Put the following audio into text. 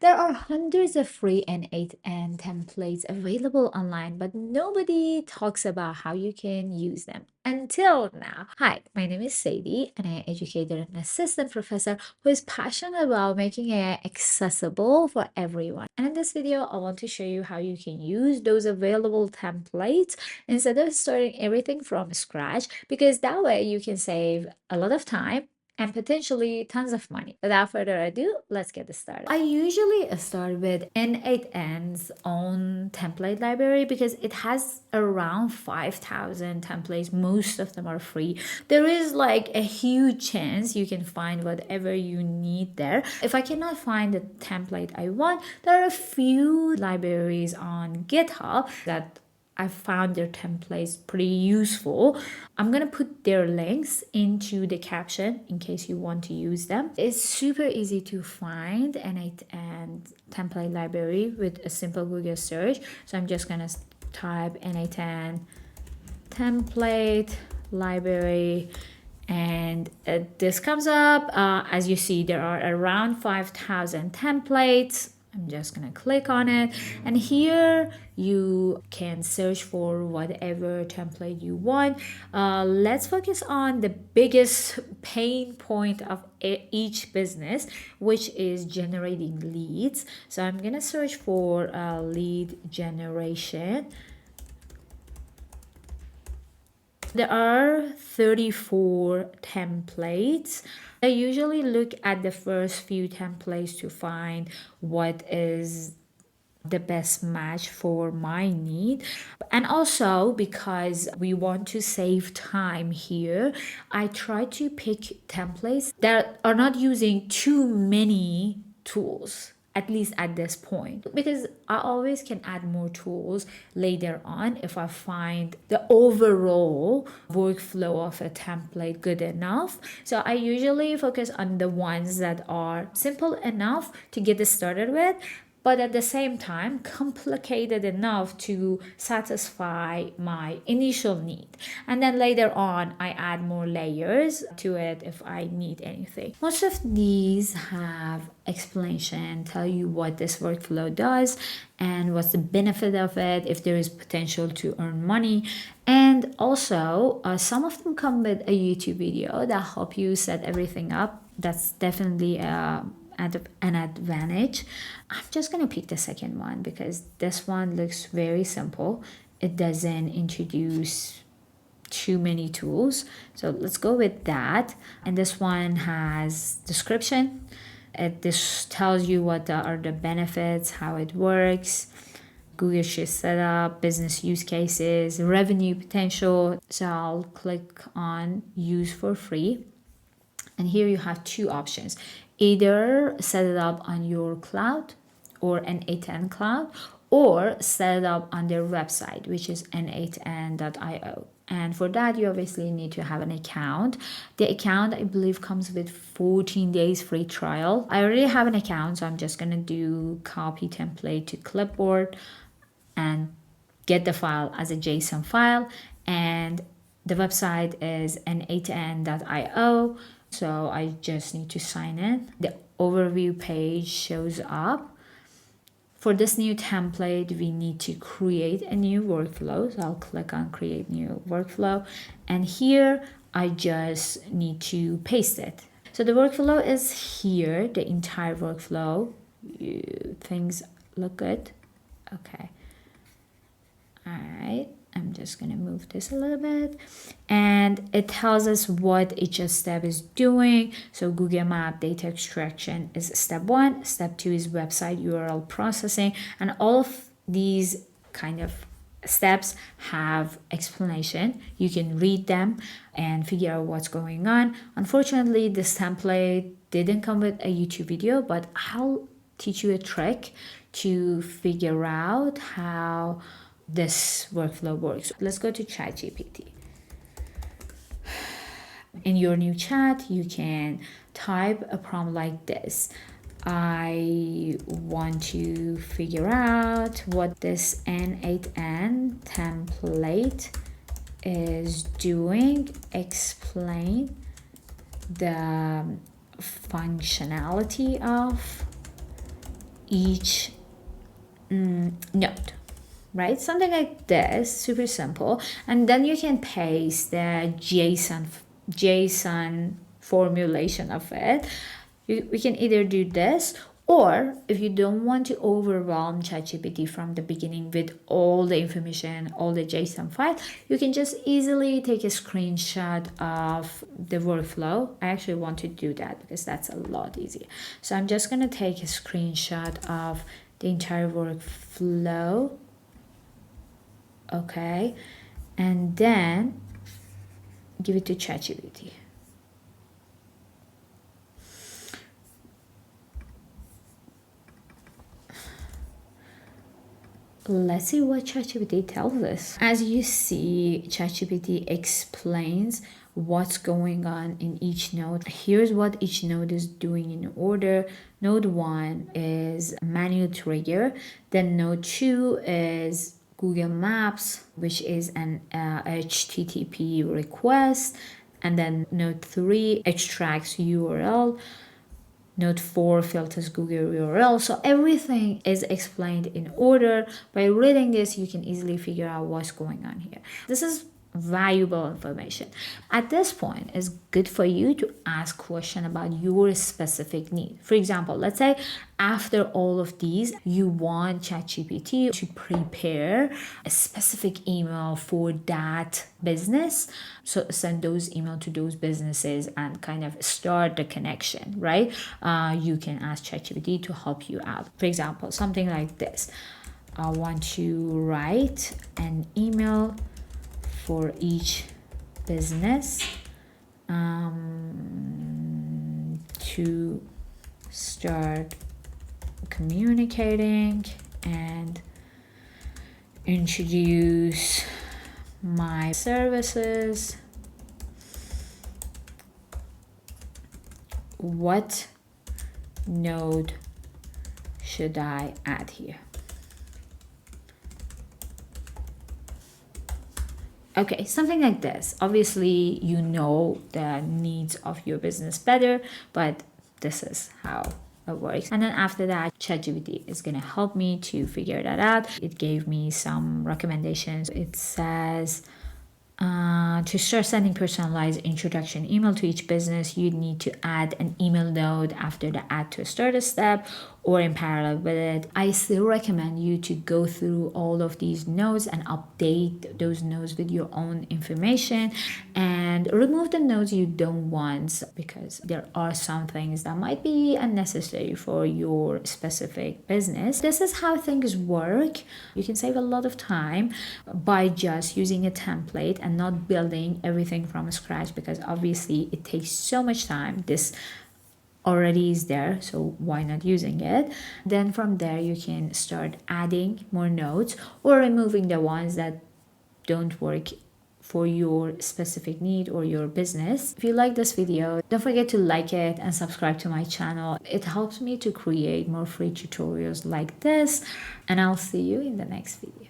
There are hundreds of free n8n templates available online, but nobody talks about how you can use them until now. Hi, my name is Sadie, and I'm an educator and assistant professor who is passionate about making AI accessible for everyone. And in this video, I want to show you how you can use those available templates instead of starting everything from scratch, because that way you can save a lot of time and potentially tons of money. Without further ado, let's get started. I usually start with n8n's own template library because it has around 5,000 templates. Most of them are free. There is like a huge chance you can find whatever you need there. If I cannot find the template I want, there are a few libraries on GitHub that I found their templates pretty useful. I'm gonna put their links into the caption in case you want to use them. It's super easy to find n8n template library with a simple Google search. So I'm just gonna type n8n template library, and this comes up. As you see, there are around 5,000 templates. I'm just gonna click on it, and here you can search for whatever template you want. Let's focus on the biggest pain point of each business, which is generating leads. So I'm gonna search for lead generation. There are 34 templates. I usually look at the first few templates to find what is the best match for my need. And also because we want to save time here, I try to pick templates that are not using too many tools, at least at this point, because I always can add more tools later on if I find the overall workflow of a template good enough. So I usually focus on the ones that are simple enough to get started with, but at the same time complicated enough to satisfy my initial need. And then later on, I add more layers to it if I need anything. Most of these have explanation, tell you what this workflow does and what's the benefit of it, if there is potential to earn money. And also, some of them come with a YouTube video that help you set everything up. That's definitely an advantage. I'm just gonna pick the second one because this one looks very simple. It doesn't introduce too many tools, so let's go with that. And this one has description. This tells you what are the benefits, how it works, Google Sheet setup, business use cases, revenue potential. So I'll click on use for free, and here you have two options: either set it up on your cloud or n8n cloud, or set it up on their website, which is n8n.io. And for that, you obviously need to have an account. The account, I believe, comes with 14 days free trial. I already have an account, so I'm just gonna do copy template to clipboard and get the file as a JSON file. And the website is n8n.io. So I just need to sign in. The overview page shows up. For this new template, we need to create a new workflow. So I'll click on create new workflow. And here I just need to paste it. So the workflow is here, the entire workflow. Things look good. Okay. All right. I'm just going to move this a little bit, and it tells us what each step is doing. So Google Map data extraction is step 1. Step 2 is website URL processing, and all of these kind of steps have explanation. You can read them and figure out what's going on. Unfortunately, this template didn't come with a YouTube video, but I'll teach you a trick to figure out how this workflow works. Let's go to ChatGPT. In your new chat, you can type a prompt like this: I want to figure out what this n8n template is doing. Explain the functionality of each node, right? Something like this, super simple. And then you can paste the JSON formulation of it. We can either do this, or if you don't want to overwhelm ChatGPT from the beginning with all the information, all the JSON file, you can just easily take a screenshot of the workflow. I actually want to do that because that's a lot easier. So I'm just going to take a screenshot of the entire workflow. Okay, and then give it to ChatGPT. Let's see what ChatGPT tells us. As you see, ChatGPT explains what's going on in each node. Here's what each node is doing in order. Node 1 is manual trigger. Then node 2 is Google Maps, which is an HTTP request. And then node 3 extracts URL. Node 4 filters Google URL. So everything is explained in order. By reading this, you can easily figure out what's going on here. This is valuable information. At this point, it's good for you to ask questions about your specific need. For example, let's say after all of these, you want ChatGPT to prepare a specific email for that business. So send those emails to those businesses and kind of start the connection, right? You can ask ChatGPT to help you out. For example, something like this. I want to write an email for each business to start communicating and introduce my services. What node should I add here? Okay, something like this. Obviously, you know the needs of your business better, but this is how it works. And then after that, ChatGPT is going to help me to figure that out. It gave me some recommendations. It says, to start sending personalized introduction email to each business, you need to add an email node after the add to start step or in parallel with it. I still recommend you to go through all of these nodes and update those nodes with your own information and remove the nodes you don't want, because there are some things that might be unnecessary for your specific business. This is how things work. You can save a lot of time by just using a template and not building everything from scratch, because obviously it takes so much time. This already is there, so why not using it? Then from there you can start adding more nodes or removing the ones that don't work for your specific need or your business. If you like this video, don't forget to like it and subscribe to my channel. It helps me to create more free tutorials like this, and I'll see you in the next video.